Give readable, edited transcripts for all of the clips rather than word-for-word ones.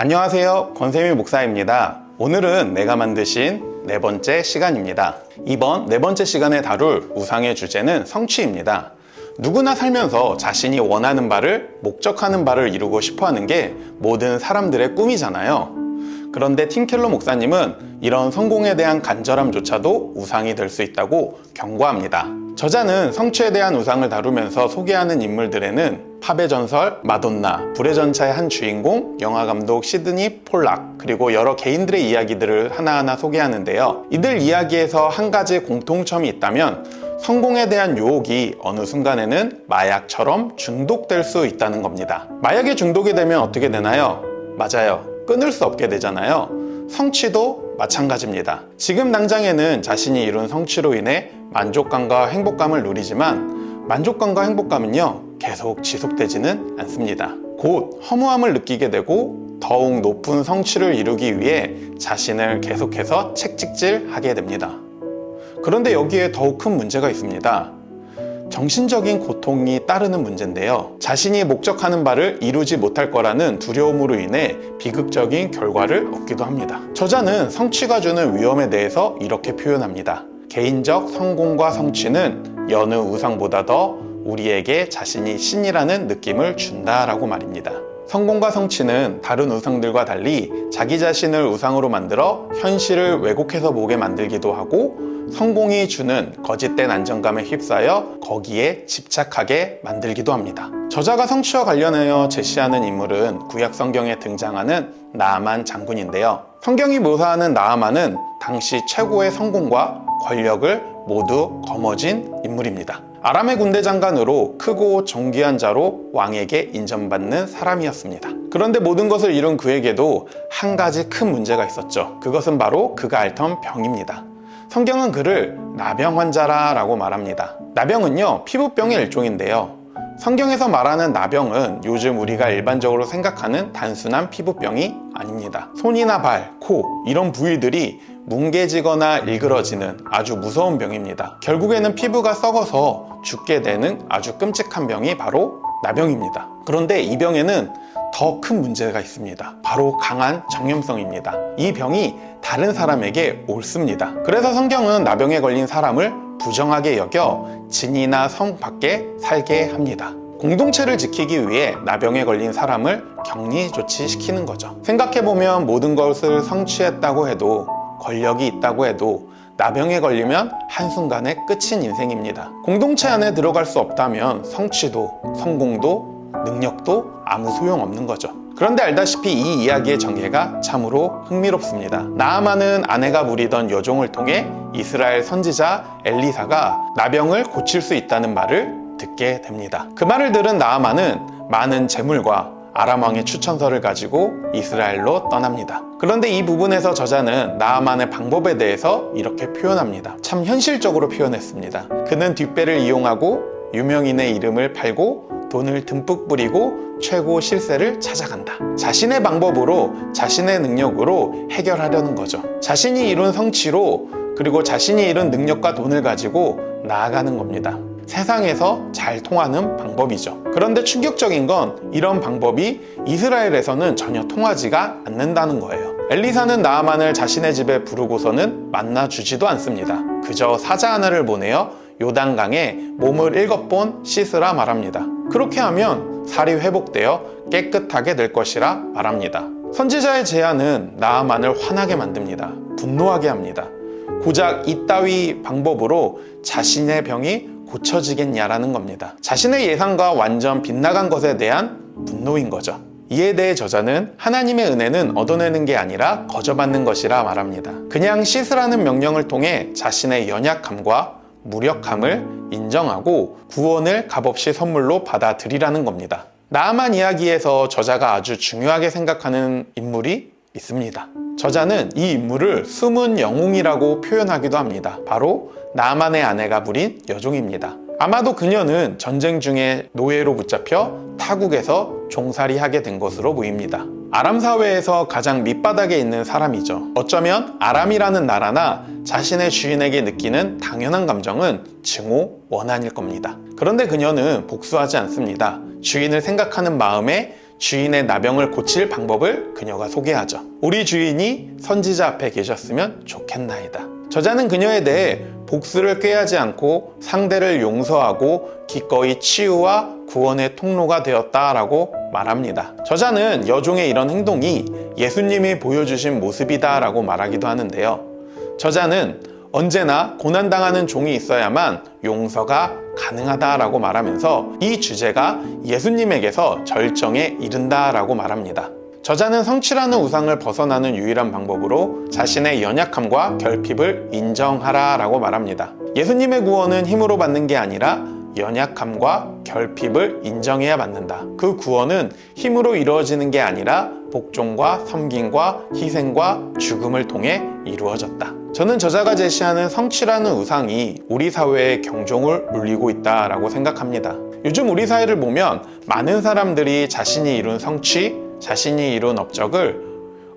안녕하세요, 권세미 목사입니다. 오늘은 내가 만드신 네 번째 시간입니다. 이번 네 번째 시간에 다룰 우상의 주제는 성취입니다. 누구나 살면서 자신이 원하는 바를, 목적하는 바를 이루고 싶어 하는 게 모든 사람들의 꿈이잖아요. 그런데 팀 켈러 목사님은 이런 성공에 대한 간절함조차도 우상이 될 수 있다고 경고합니다. 저자는 성취에 대한 우상을 다루면서 소개하는 인물들에는 팝의 전설 마돈나, 불의 전차의 한 주인공 영화감독 시드니 폴락, 그리고 여러 개인들의 이야기들을 하나하나 소개하는데요. 이들 이야기에서 한 가지 공통점이 있다면 성공에 대한 유혹이 어느 순간에는 마약처럼 중독될 수 있다는 겁니다. 마약에 중독이 되면 어떻게 되나요? 맞아요, 끊을 수 없게 되잖아요. 성취도 마찬가지입니다. 지금 당장에는 자신이 이룬 성취로 인해 만족감과 행복감을 누리지만 만족감과 행복감은요, 계속 지속되지는 않습니다. 곧 허무함을 느끼게 되고 더욱 높은 성취를 이루기 위해 자신을 계속해서 채찍질하게 됩니다. 그런데 여기에 더욱 큰 문제가 있습니다. 정신적인 고통이 따르는 문제인데요. 자신이 목적하는 바를 이루지 못할 거라는 두려움으로 인해 비극적인 결과를 얻기도 합니다. 저자는 성취가 주는 위험에 대해서 이렇게 표현합니다. 개인적 성공과 성취는 여느 우상보다 더 우리에게 자신이 신이라는 느낌을 준다라고 말입니다. 성공과 성취는 다른 우상들과 달리 자기 자신을 우상으로 만들어 현실을 왜곡해서 보게 만들기도 하고 성공이 주는 거짓된 안정감에 휩싸여 거기에 집착하게 만들기도 합니다. 저자가 성취와 관련하여 제시하는 인물은 구약 성경에 등장하는 나아만 장군인데요. 성경이 묘사하는 나아만은 당시 최고의 성공과 권력을 모두 거머쥔 인물입니다. 아람의 군대 장관으로 크고 존귀한 자로 왕에게 인정받는 사람이었습니다. 그런데 모든 것을 이룬 그에게도 한 가지 큰 문제가 있었죠. 그것은 바로 그가 앓던 병입니다. 성경은 그를 나병 환자라고 말합니다. 나병은요, 피부병의 일종인데요. 성경에서 말하는 나병은 요즘 우리가 일반적으로 생각하는 단순한 피부병이 아닙니다. 손이나 발, 코 이런 부위들이 뭉개지거나 일그러지는 아주 무서운 병입니다. 결국에는 피부가 썩어서 죽게 되는 아주 끔찍한 병이 바로 나병입니다. 그런데 이 병에는 더 큰 문제가 있습니다. 바로 강한 전염성입니다. 이 병이 다른 사람에게 옮습니다. 그래서 성경은 나병에 걸린 사람을 부정하게 여겨 진이나 성 밖에 살게 합니다. 공동체를 지키기 위해 나병에 걸린 사람을 격리 조치시키는 거죠. 생각해보면 모든 것을 성취했다고 해도, 권력이 있다고 해도 나병에 걸리면 한순간에 끝인 인생입니다. 공동체 안에 들어갈 수 없다면 성취도, 성공도, 능력도 아무 소용없는 거죠. 그런데 알다시피 이 이야기의 전개가 참으로 흥미롭습니다. 나아만은 아내가 부리던 여종을 통해 이스라엘 선지자 엘리사가 나병을 고칠 수 있다는 말을 듣게 됩니다. 그 말을 들은 나아만은 많은 재물과 아람 왕의 추천서를 가지고 이스라엘로 떠납니다. 그런데 이 부분에서 저자는 나아만의 방법에 대해서 이렇게 표현합니다. 참 현실적으로 표현했습니다. 그는 뒷배를 이용하고 유명인의 이름을 팔고 돈을 듬뿍 뿌리고 최고 실세를 찾아간다. 자신의 방법으로, 자신의 능력으로 해결하려는 거죠. 자신이 이룬 성취로, 그리고 자신이 이룬 능력과 돈을 가지고 나아가는 겁니다. 세상에서 잘 통하는 방법이죠. 그런데 충격적인 건 이런 방법이 이스라엘에서는 전혀 통하지가 않는다는 거예요. 엘리사는 나아만을 자신의 집에 부르고서는 만나주지도 않습니다. 그저 사자 하나를 보내어 요단강에 몸을 7번 씻으라 말합니다. 그렇게 하면 살이 회복되어 깨끗하게 될 것이라 말합니다. 선지자의 제안은 나아만을 화나게 만듭니다. 분노하게 합니다. 고작 이따위 방법으로 자신의 병이 고쳐지겠냐라는 겁니다. 자신의 예상과 완전 빗나간 것에 대한 분노인 거죠. 이에 대해 저자는 하나님의 은혜는 얻어내는 게 아니라 거저받는 것이라 말합니다. 그냥 씻으라는 명령을 통해 자신의 연약함과 무력함을 인정하고 구원을 값없이 선물로 받아들이라는 겁니다. 나아만 이야기에서 저자가 아주 중요하게 생각하는 인물이 있습니다. 저자는 이 인물을 숨은 영웅이라고 표현하기도 합니다. 바로 나아만의 아내가 부린 여종입니다. 아마도 그녀는 전쟁 중에 노예로 붙잡혀 타국에서 종살이하게 된 것으로 보입니다. 아람 사회에서 가장 밑바닥에 있는 사람이죠. 어쩌면 아람이라는 나라나 자신의 주인에게 느끼는 당연한 감정은 증오, 원한일 겁니다. 그런데 그녀는 복수하지 않습니다. 주인을 생각하는 마음에 주인의 나병을 고칠 방법을 그녀가 소개하죠. 우리 주인이 선지자 앞에 계셨으면 좋겠나이다. 저자는 그녀에 대해 복수를 꾀하지 않고 상대를 용서하고 기꺼이 치유와 구원의 통로가 되었다라고 말합니다. 저자는 여종의 이런 행동이 예수님이 보여주신 모습이다라고 말하기도 하는데요. 저자는 언제나 고난당하는 종이 있어야만 용서가 가능하다라고 말하면서 이 주제가 예수님에게서 절정에 이른다라고 말합니다. 저자는 성취라는 우상을 벗어나는 유일한 방법으로 자신의 연약함과 결핍을 인정하라라고 말합니다. 예수님의 구원은 힘으로 받는 게 아니라 연약함과 결핍을 인정해야 받는다. 그 구원은 힘으로 이루어지는 게 아니라 복종과 섬김과 희생과 죽음을 통해 이루어졌다. 저는 저자가 제시하는 성취라는 우상이 우리 사회에 경종을 울리고 있다라고 생각합니다. 요즘 우리 사회를 보면 많은 사람들이 자신이 이룬 성취, 자신이 이룬 업적을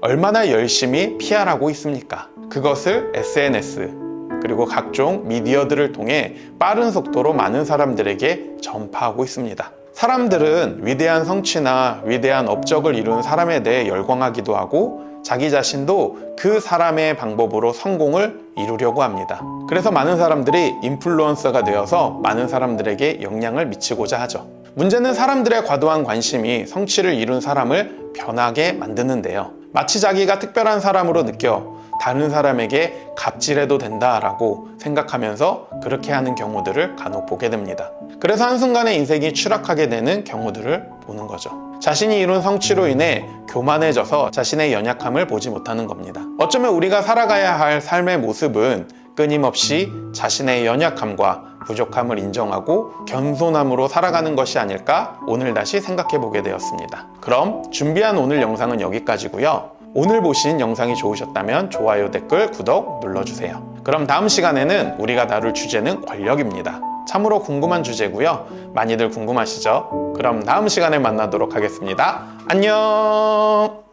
얼마나 열심히 PR하고 있습니까? 그것을 SNS 그리고 각종 미디어들을 통해 빠른 속도로 많은 사람들에게 전파하고 있습니다. 사람들은 위대한 성취나 위대한 업적을 이룬 사람에 대해 열광하기도 하고 자기 자신도 그 사람의 방법으로 성공을 이루려고 합니다. 그래서 많은 사람들이 인플루언서가 되어서 많은 사람들에게 영향을 미치고자 하죠. 문제는 사람들의 과도한 관심이 성취를 이룬 사람을 변하게 만드는데요. 마치 자기가 특별한 사람으로 느껴 다른 사람에게 갑질해도 된다라고 생각하면서 그렇게 하는 경우들을 간혹 보게 됩니다. 그래서 한순간에 인생이 추락하게 되는 경우들을 보는 거죠. 자신이 이룬 성취로 인해 교만해져서 자신의 연약함을 보지 못하는 겁니다. 어쩌면 우리가 살아가야 할 삶의 모습은 끊임없이 자신의 연약함과 부족함을 인정하고 겸손함으로 살아가는 것이 아닐까 오늘 다시 생각해 보게 되었습니다. 그럼 준비한 오늘 영상은 여기까지고요. 오늘 보신 영상이 좋으셨다면 좋아요, 댓글, 구독 눌러주세요. 그럼 다음 시간에는 우리가 다룰 주제는 권력입니다. 참으로 궁금한 주제고요. 많이들 궁금하시죠? 그럼 다음 시간에 만나도록 하겠습니다. 안녕!